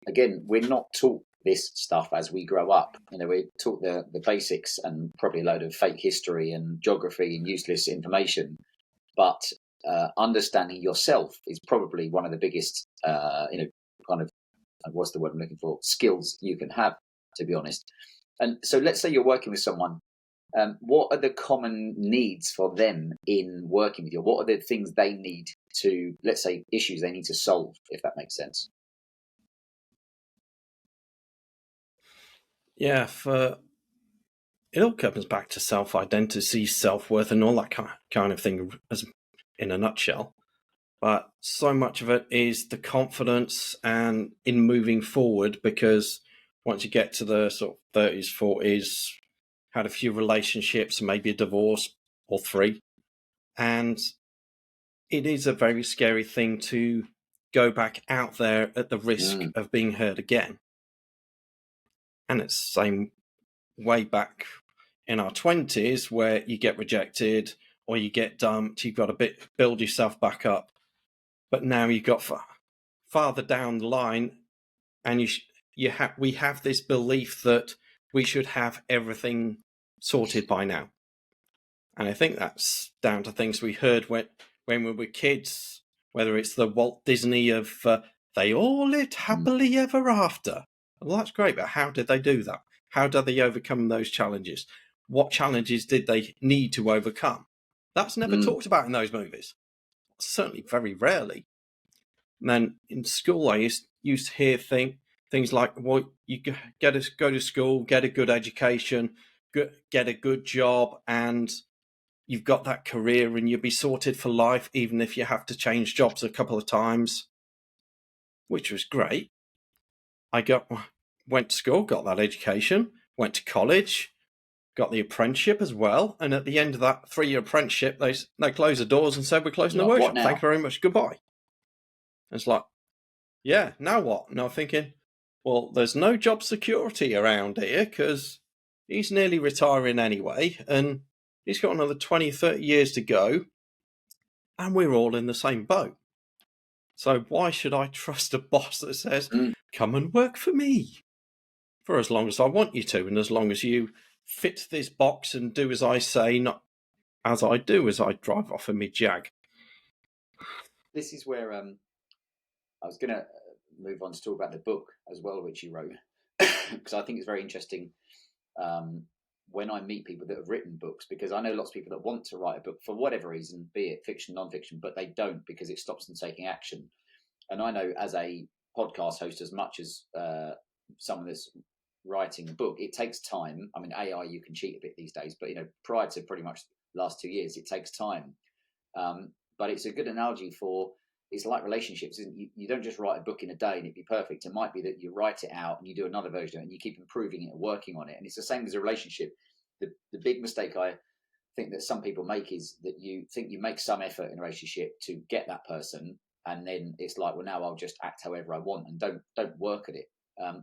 we're not taught this stuff as we grow up. We're taught the basics and probably a load of fake history and geography and useless information. But understanding yourself is probably one of the biggest, kind of, what's the word I'm looking for, skills you can have, to be honest. And so let's say you're working with someone. What are the common needs for them in working with you? What are the things they need to, let's say, issues they need to solve, if that makes sense? Yeah, it all comes back to self-identity, self-worth, and all that kind of thing, as in a nutshell. But so much of it is the confidence and in moving forward, because once you get to the sort of 30s, 40s, had a few relationships, maybe a divorce or 3, and it is a very scary thing to go back out there at the risk of being hurt again. And it's the same way back in our 20s, where you get rejected or you get dumped, you've got to build yourself back up. But now you've got farther down the line, and we have this belief that we should have everything sorted by now. And I think that's down to things we heard when we were kids, whether it's the Walt Disney of they all lived happily ever after. Well, that's great, but how did they do that? How did they overcome those challenges? What challenges did they need to overcome? That's never talked about in those movies. Certainly very rarely. And then in school, I used to hear things like, well, you go to school, get a good education, get a good job, and you've got that career and you'll be sorted for life, even if you have to change jobs a couple of times, which was great. I went to school, got that education, went to college, got the apprenticeship as well. And at the end of that 3-year apprenticeship, they closed the doors and said, we're closing the workshop. Thank you very much. Goodbye. It's like, yeah, now what? And I'm thinking, well, there's no job security around here because he's nearly retiring anyway. And he's got another 20, 30 years to go. And we're all in the same boat. So why should I trust a boss that says, come and work for me for as long as I want you to, and as long as you fit this box and do as I say, not as I do as I drive off in my Jag. This is where I was going to move on to talk about the book as well, which you wrote, because I think it's very interesting when I meet people that have written books, because I know lots of people that want to write a book for whatever reason, be it fiction, non-fiction, but they don't because it stops them taking action. And I know as a podcast host, as much as someone that's writing a book, it takes time. I mean, AI, you can cheat a bit these days, but prior to pretty much the last 2 years, it takes time. But it's a good analogy for, it's like relationships. You don't just write a book in a day and it'd be perfect. It might be that you write it out and you do another version of it and you keep improving it and working on it. And it's the same as a relationship. The big mistake I think that some people make is that you think you make some effort in a relationship to get that person, and then it's like, well, now I'll just act however I want, and don't work at it. So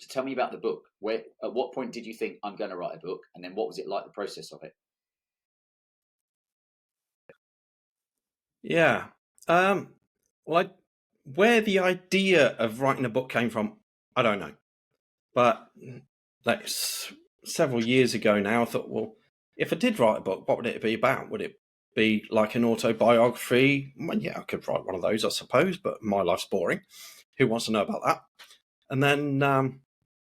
tell me about the book. At what point did you think, I'm going to write a book, and then what was it like, the process of it? Yeah. Well, where the idea of writing a book came from, I don't know. But like several years ago now, I thought, well, if I did write a book, what would it be about? Would it be like an autobiography? Well, yeah, I could write one of those, I suppose, but my life's boring. Who wants to know about that? And then,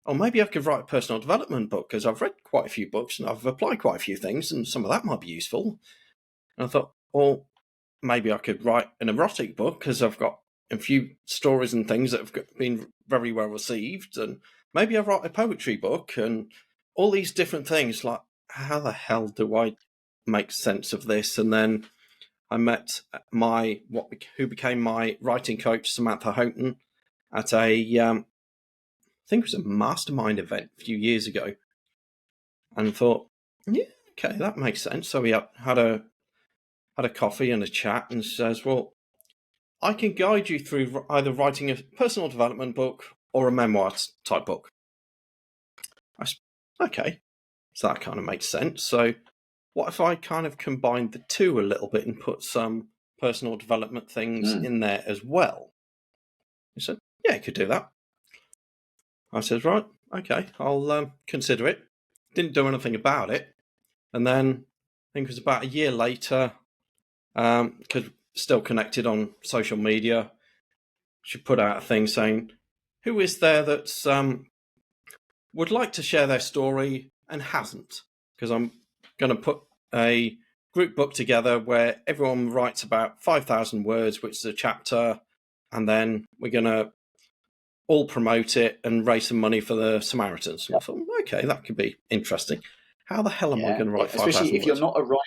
or maybe I could write a personal development book, because I've read quite a few books and I've applied quite a few things, and some of that might be useful. And I thought, well, maybe I could write an erotic book, because I've got a few stories and things that have been very well received, and maybe I write a poetry book, and all these different things. Like, how the hell do I make sense of this? And then I met who became my writing coach, Samantha Houghton, at I think it was a mastermind event a few years ago, and thought, yeah, okay, that makes sense. So we had a coffee and a chat, and says, well, I can guide you through either writing a personal development book or a memoir type book. Okay, so that kind of makes sense. So what if I kind of combined the two a little bit and put some personal development things in there as well? He said, yeah, you could do that. I said, right, okay, I'll consider it. Didn't do anything about it. And then I think it was about a year later, because still connected on social media, she put out a thing saying, who is there that's would like to share their story and hasn't? Because I'm going to put a group book together where everyone writes about 5,000 words, which is a chapter, and then we're going to all promote it and raise some money for the Samaritans. And I thought, okay, that could be interesting. How the hell am I going to write 5,000 words? Especially if you're not a writer.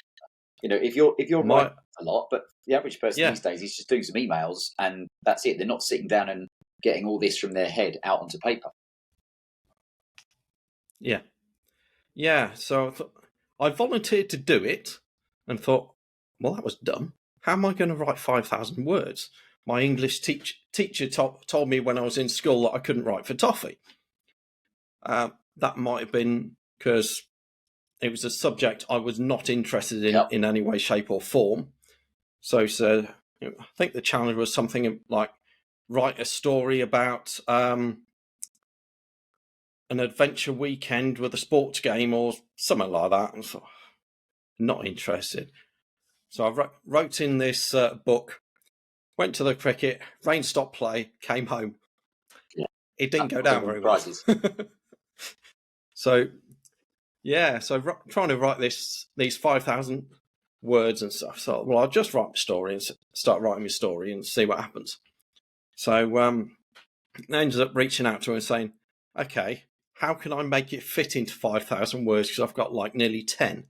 If you're writing a lot, but the average person these days is just doing some emails and that's it. They're not sitting down and getting all this from their head out onto paper. Yeah. So I volunteered to do it and thought, well, that was dumb. How am I going to write 5,000 words? My English teacher told me when I was in school that I couldn't write for toffee. That might have been because it was a subject I was not interested in any way, shape, or form. So I think the challenge was something like write a story about an adventure weekend with a sports game or something like that. And so, not interested. So I wrote in this book, went to the cricket, rain stopped play, came home. Yeah. It didn't go down very well. So trying to write these 5,000 words and stuff. So, well, I'll just write my story and start writing my story and see what happens. So I ended up reaching out to her and saying, okay, how can I make it fit into 5,000 words? Because I've got like nearly 10,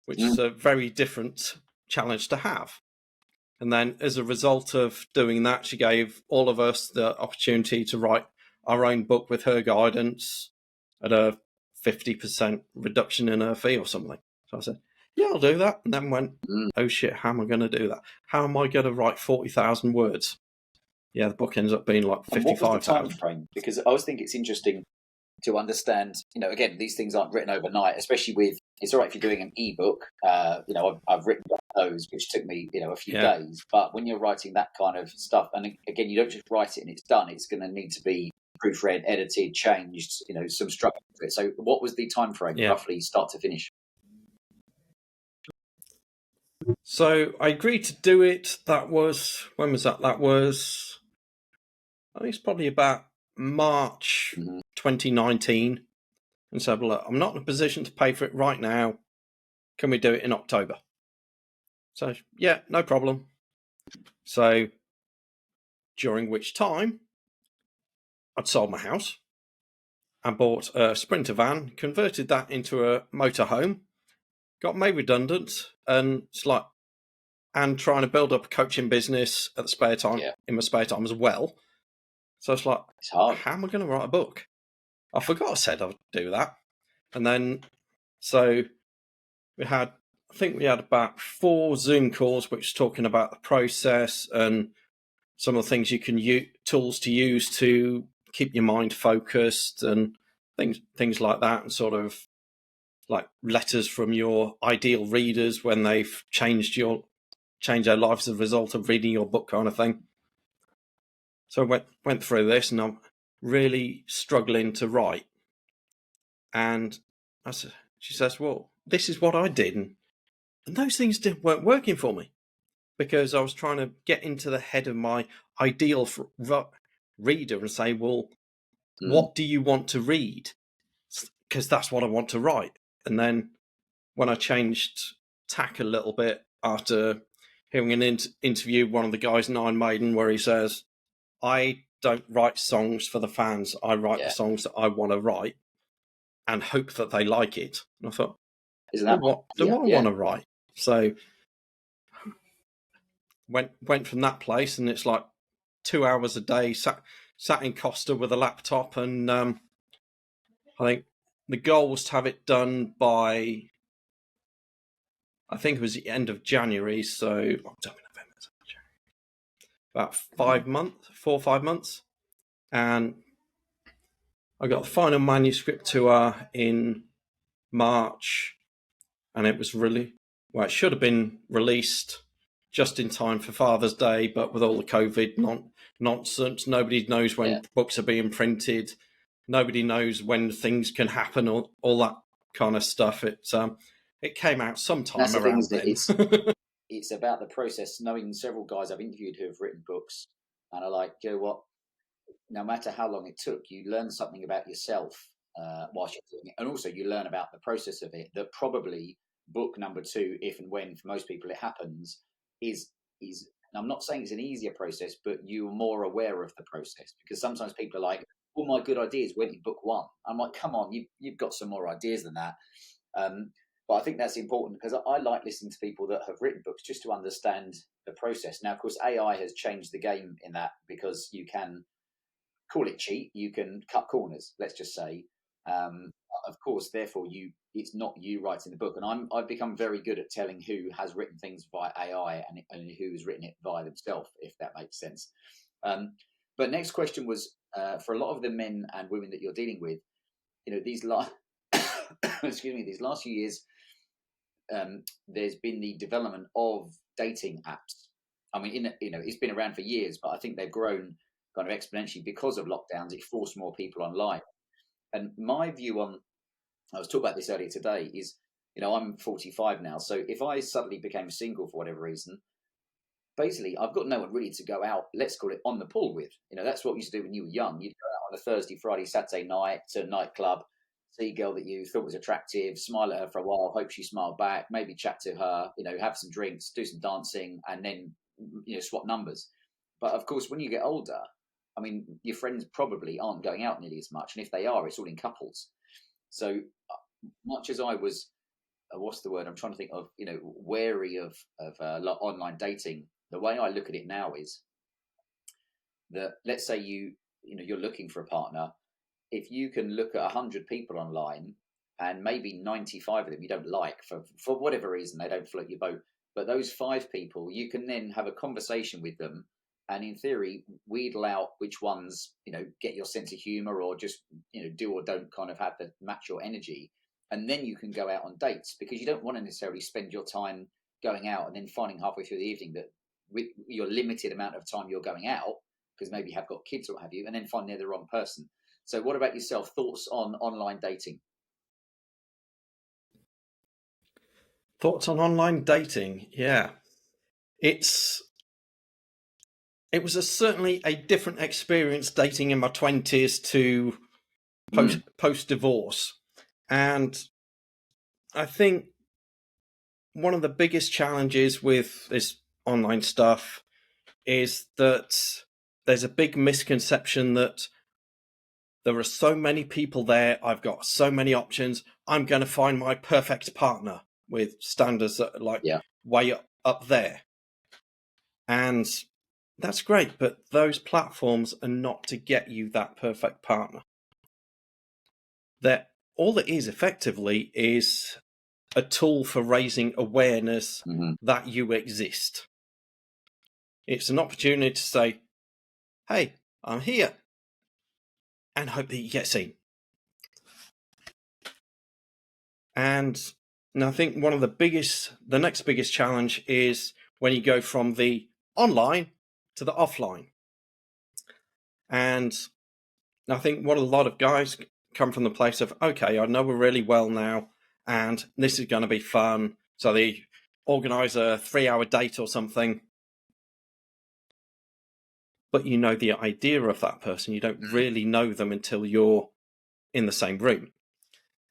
which is a very different challenge to have. And then as a result of doing that, she gave all of us the opportunity to write our own book with her guidance at a 50% reduction in her fee or something. So I said, yeah, I'll do that. And then went, oh shit, how am I going to do that? How am I going to write 40,000 words? Yeah, the book ends up being like 55,000. What was the time frame? Because I always think it's interesting to understand, again, these things aren't written overnight, especially with, it's all right if you're doing an ebook. I've written those, which took me, a few days. But when you're writing that kind of stuff, and again, you don't just write it and it's done. It's going to need to be proofread, edited, changed, some structure to it. So what was the time frame, roughly, start to finish? So I agreed to do it. When was that? That was, I think it's probably about March 2019. And said, well, look, I'm not in a position to pay for it right now. Can we do it in October? So, yeah, no problem. So, during which time, I'd sold my house. and bought a Sprinter van, converted that into a motorhome, got made redundant, and it's like, and trying to build up a coaching business at the spare time, Yeah. in my spare time as well. So it's like, It's hard. how am I going to write a book? I forgot I said I'd do that. And then, so I think we had about 4 Zoom calls, which was talking about the process and some of the things you can use, tools to use to keep your mind focused and things like that, and sort of like letters from your ideal readers when they've changed their lives as a result of reading your book, kind of thing. So I went through this, and I'm really struggling to write. And she says, "Well, this is what I did," and those things weren't working for me, because I was trying to get into the head of my ideal reader and say, "Well, what do you want to read?" Because that's what I want to write. And then when I changed tack a little bit after hearing an interview, one of the guys in Iron Maiden, where he says, "I don't write songs for the fans. I write the songs that I want to write and hope that they like it." And I thought, Isn't well, that what do I want to write? So went from that place, and it's like 2 hours a day sat in Costa with a laptop, and I think the goal was to have it done by, I think it was the end of January, so October, November, about 4 or 5 months, and I got the final manuscript to her in March, and it was it should have been released just in time for Father's Day, but with all the COVID nonsense, nobody knows when books are being printed, nobody knows when things can happen, all that kind of stuff. It came out sometime around then. It's about the process. Knowing several guys I've interviewed who have written books, and I like, you know what? No matter how long it took, you learn something about yourself whilst you're doing it, and also you learn about the process of it. That probably book number 2, if and when for most people it happens, is. And I'm not saying it's an easier process, but you're more aware of the process, because sometimes people are like, "All my good ideas went in book 1." I'm like, "Come on, you've got some more ideas than that." But I think that's important, because I like listening to people that have written books just to understand the process. Now, of course, AI has changed the game in that, because you can call it cheat, you can cut corners, let's just say. Of course, therefore, it's not you writing the book, and I've become very good at telling who has written things via AI and who's written it via themselves, if that makes sense. But next question was, for a lot of the men and women that you're dealing with, these last excuse me, these last few years, there's been the development of dating apps. I mean, it's been around for years, but I think they've grown kind of exponentially because of lockdowns. It forced more people online. And my view on, I was talking about this earlier today, is, I'm 45 now. So if I suddenly became single for whatever reason, basically I've got no one really to go out, let's call it, on the pool with. That's what you used to do when you were young. You'd go out on a Thursday, Friday, Saturday night to a nightclub, see a girl that you thought was attractive, smile at her for a while, hope she smiled back, maybe chat to her, have some drinks, do some dancing, and then, swap numbers. But of course, when you get older, I mean, your friends probably aren't going out nearly as much. And if they are, it's all in couples. So much as I was, what's the word I'm trying to think of, wary of online dating, the way I look at it now is that, let's say you're looking for a partner. If you can look at 100 people online, and maybe 95 of them you don't like for whatever reason, they don't float your boat, but those 5 people, you can then have a conversation with them, and in theory wheedle out which ones get your sense of humor, or just do or don't kind of have to match your energy, and then you can go out on dates, because you don't want to necessarily spend your time going out and then finding halfway through the evening that with your limited amount of time you're going out, because maybe you have got kids or what have you, and then find they're the wrong person. So what about yourself? Thoughts on online dating? Thoughts on online dating? Yeah, it was certainly a different experience dating in my 20s to post divorce, and I think one of the biggest challenges with this online stuff is that there's a big misconception that there are so many people there. I've got so many options. I'm going to find my perfect partner with standards that are like way up there. And that's great, but those platforms are not to get you that perfect partner. All it is effectively is a tool for raising awareness that you exist. It's an opportunity to say, hey, I'm here, and hope that you get seen. And I think one of the next biggest challenge is when you go from the online to the offline. And I think what a lot of guys come from the place of, okay, I know we're really well now, and this is going to be fun. So they organise a 3-hour date or something. But you know the idea of that person. You don't really know them until you're in the same room.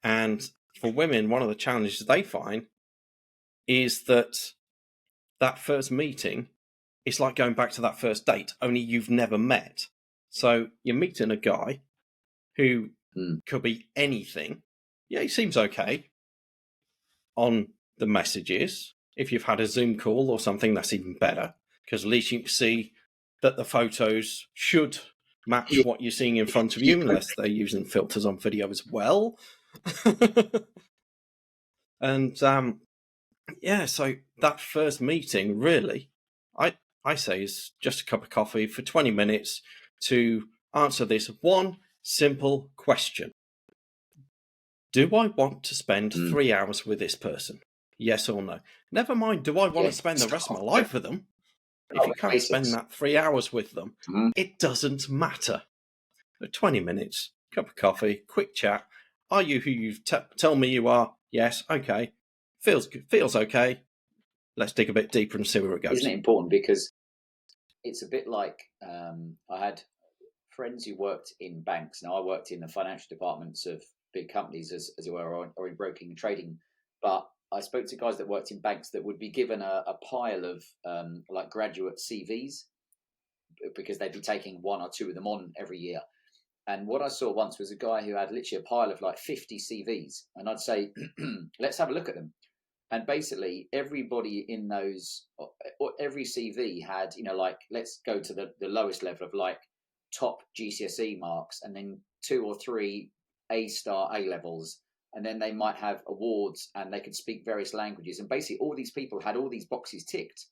And for women, one of the challenges they find is that first meeting is like going back to that first date, only you've never met. So you're meeting a guy who could be anything. Yeah, he seems okay on the messages. If you've had a Zoom call or something, that's even better, because at least you can see that the photos should match what you're seeing in front of you, unless they're using filters on video as well. And so that first meeting, really, I say, is just a cup of coffee for 20 minutes to answer this one simple question. Do I want to spend 3 hours with this person? Yes or no? Never mind, do I want to spend the rest of my life with them? If you can't spend that 3 hours with them, it doesn't matter. 20 minutes, cup of coffee, quick chat. Are you who you tell me you are? Yes, okay. Feels good. Feels okay. Let's dig a bit deeper and see where it goes. Isn't it important? Because it's a bit like I had friends who worked in banks. Now, I worked in the financial departments of big companies, as it were, or in broking and trading. But I spoke to guys that worked in banks that would be given a pile of like graduate CVs, because they'd be taking 1 or 2 of them on every year. And what I saw once was a guy who had literally a pile of like 50 CVs. And I'd say, let's have a look at them. And basically everybody in those, or every CV had, like, let's go to the lowest level of like top GCSE marks, and then 2 or 3 A-star A-levels. And then they might have awards, and they could speak various languages. And basically all these people had all these boxes ticked.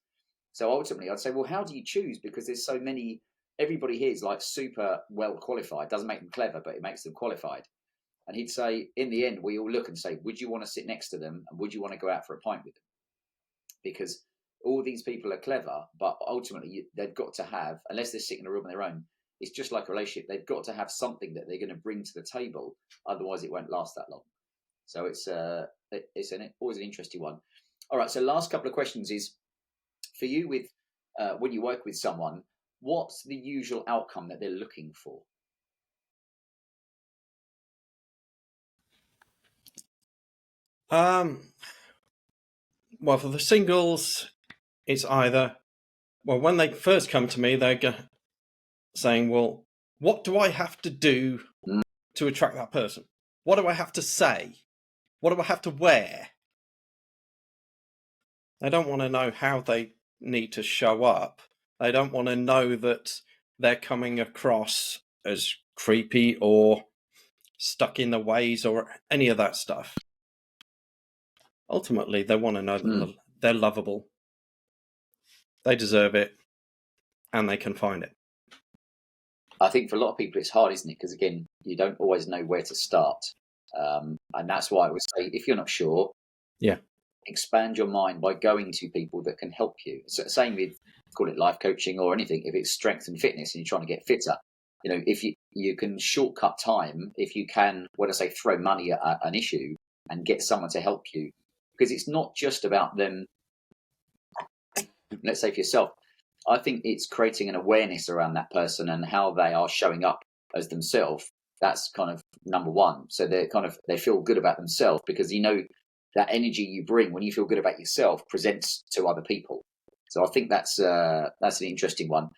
So ultimately I'd say, well, how do you choose? Because there's so many. Everybody here is like super well qualified. Doesn't make them clever, but it makes them qualified. And he'd say, in the end, we all look and say, would you want to sit next to them? And would you want to go out for a pint with them? Because all these people are clever, but ultimately they've got to have, unless they're sitting in a room on their own, it's just like a relationship. They've got to have something that they're going to bring to the table. Otherwise it won't last that long. So it's always an interesting one. All right. So last couple of questions is for you with, when you work with someone, what's the usual outcome that they're looking for? Well, for the singles, it's either, well, when they first come to me, they're saying, well, what do I have to do to attract that person? What do I have to say? What do I have to wear? They don't want to know how they need to show up. They don't want to know that they're coming across as creepy or stuck in the ways or any of that stuff. Ultimately, they want to know that they're lovable, they deserve it, and they can find it. I think for a lot of people it's hard, isn't it? Because again, you don't always know where to start. And that's why I would say, if you're not sure, expand your mind by going to people that can help you. So same with, call it life coaching or anything. If it's strength and fitness and you're trying to get fitter, if you can shortcut time, if you can, when I say throw money at an issue and get someone to help you, because it's not just about them. Let's say for yourself, I think it's creating an awareness around that person and how they are showing up as themselves. That's kind of number one. So they feel good about themselves, because that energy you bring when you feel good about yourself presents to other people. So I think that's an interesting one.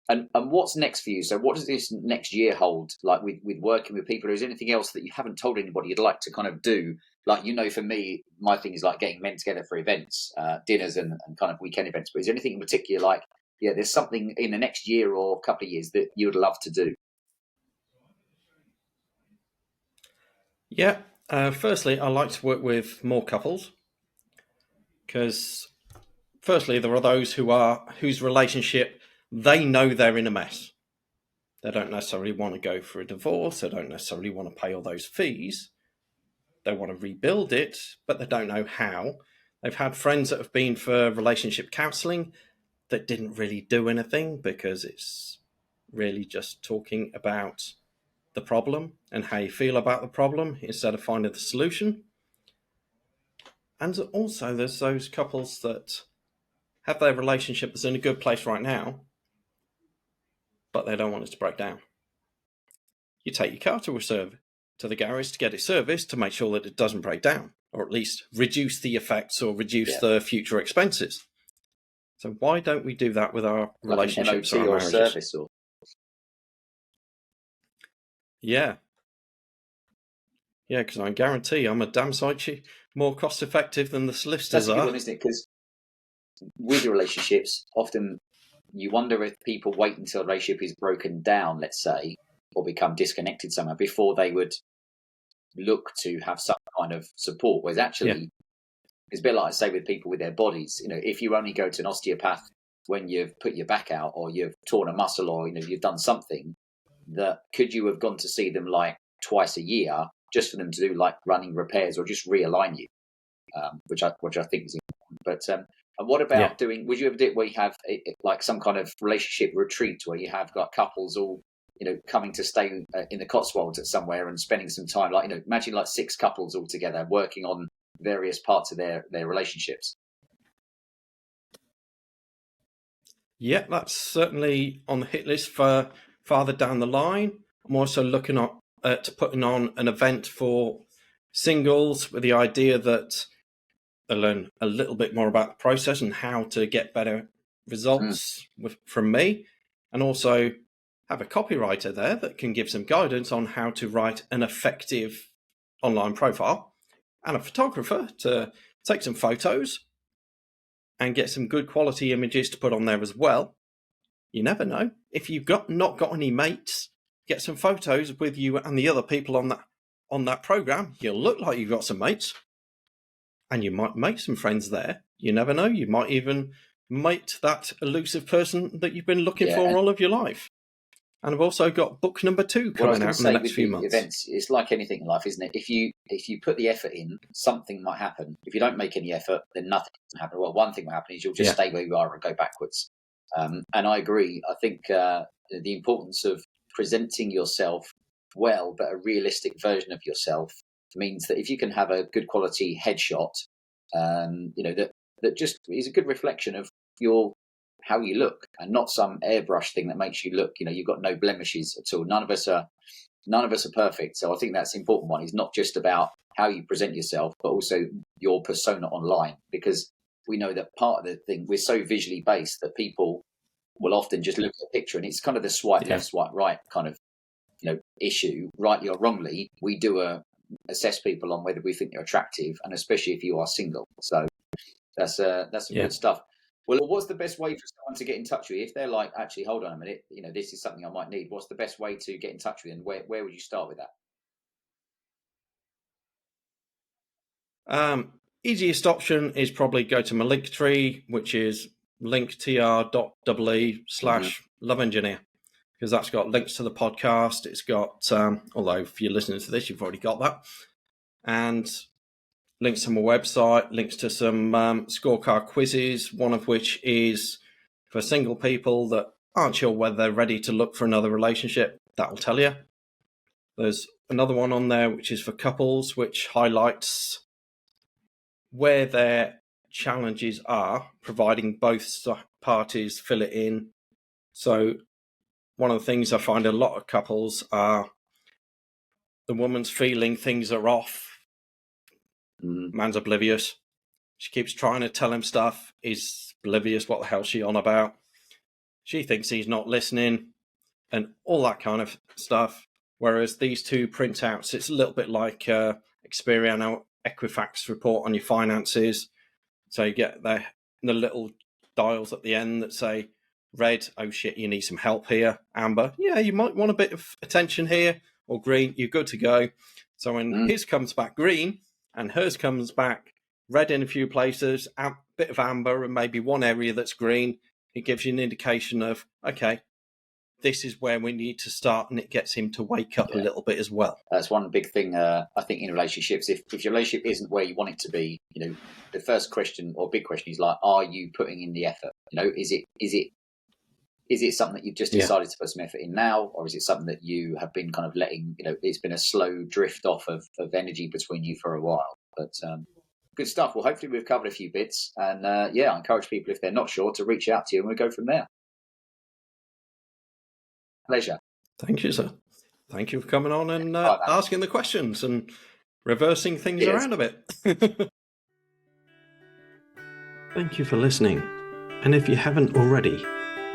And what's next for you? So what does this next year hold, like with working with people? Or is there anything else that you haven't told anybody you'd like to kind of do? Like, for me, my thing is like getting men together for events, dinners and kind of weekend events. But is there anything in particular, like, there's something in the next year or a couple of years that you would love to do? Yeah. Firstly, I like to work with more couples because, firstly, there are those whose relationship, they know they're in a mess. They don't necessarily want to go for a divorce. They don't necessarily want to pay all those fees. They want to rebuild it, but they don't know how. They've had friends that have been for relationship counselling that didn't really do anything because it's really just talking about the problem and how you feel about the problem instead of finding the solution. And also, there's those couples that have their relationship that's in a good place right now, but they don't want it to break down. You take your car to the garage to get it serviced to make sure that it doesn't break down, or at least reduce the effects or reduce the future expenses. So why don't we do that with our relationships like an MOT or our or marriages? service or Yeah, because I guarantee I'm a damn sight more cost effective than the solicitors that's a good are. one, isn't it? Because with your relationships, often you wonder if people wait until a relationship is broken down, let's say, or become disconnected somehow before they would look to have some kind of support. Whereas actually, it's a bit like I say with people with their bodies. If you only go to an osteopath when you've put your back out or you've torn a muscle or you've done something, that could you have gone to see them like twice a year just for them to do like running repairs or just realign you, which I think is important. But and what about doing? Would you ever do it where you have like some kind of relationship retreat where you have got couples all coming to stay in the Cotswolds at somewhere and spending some time, like imagine like 6 couples all together working on various parts of their relationships? Yeah, that's certainly on the hit list for farther down the line. I'm also looking at putting on an event for singles with the idea that they'll learn a little bit more about the process and how to get better results from me, and also have a copywriter there that can give some guidance on how to write an effective online profile, and a photographer to take some photos and get some good quality images to put on there as well. You never know. If you've not got any mates, get some photos with you and the other people on that program. You'll look like you've got some mates, and you might make some friends there. You never know. You might even mate that elusive person that you've been looking for all of your life. And I've also got book number 2 coming out in the next few months. Events, it's like anything in life, isn't it? If you put the effort in, something might happen. If you don't make any effort, then nothing can happen. Well, one thing will happen is you'll just stay where you are and go backwards. And I agree. I think the importance of presenting yourself well, but a realistic version of yourself, means that if you can have a good quality headshot, that just is a good reflection of how you look, and not some airbrush thing that makes you look, you've got no blemishes at all. None of us are perfect. So I think that's the important one. It's not just about how you present yourself, but also your persona online, because we know that part of the thing, we're so visually based that people will often just look at a picture, and it's kind of the swipe left, swipe right kind of issue. Rightly or wrongly, we do assess people on whether we think they're attractive, and especially if you are single. So that's some good stuff. Well, what's the best way for someone to get in touch with you if they're like, actually, hold on a minute, this is something I might need? What's the best way to get in touch with you, and where would you start with that? Easiest option is probably go to my link tree, which is linktr.ee/loveengineer, because that's got links to the podcast. It's got, although if you're listening to this, you've already got that, and links to my website, links to some scorecard quizzes, one of which is for single people that aren't sure whether they're ready to look for another relationship. That'll tell you. There's another one on there which is for couples, which highlights where their challenges are, providing both parties fill it in. So one of the things I find a lot of couples are the woman's feeling things are off. Man's oblivious. She keeps trying to tell him stuff. He's oblivious. What the hell's she on about? she thinks he's not listening, and all that kind of stuff. Whereas these two printouts, it's a little bit like Experian Equifax report on your finances. So you get the little dials at the end that say, red, oh shit, you need some help here. Amber, yeah, you might want a bit of attention here. Or green, you're good to go. So when his comes back green and hers comes back red in a few places, a bit of amber and maybe one area that's green, it gives you an indication of, okay, this is where we need to start, and it gets him to wake up a little bit as well. That's one big thing, I think, in relationships. If your relationship isn't where you want it to be, the first question or big question is like, are you putting in the effort? Is it something that you've just decided to put some effort in now, or is it something that you have been kind of letting, it's been a slow drift off of energy between you for a while? But good stuff. Well, hopefully we've covered a few bits, and I encourage people, if they're not sure, to reach out to you, and we'll go from there. Pleasure. Thank you, sir. Thank you for coming on and asking the questions and reversing things around a bit. Thank you for listening. And if you haven't already,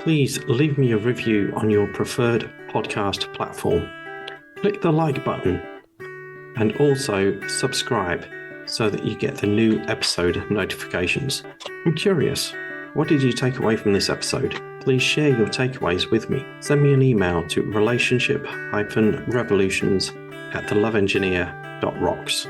please leave me a review on your preferred podcast platform. Click the like button and also subscribe so that you get the new episode notifications. I'm curious, what did you take away from this episode? Please share your takeaways with me. Send me an email to relationship-revolutions@theloveengineer.rocks.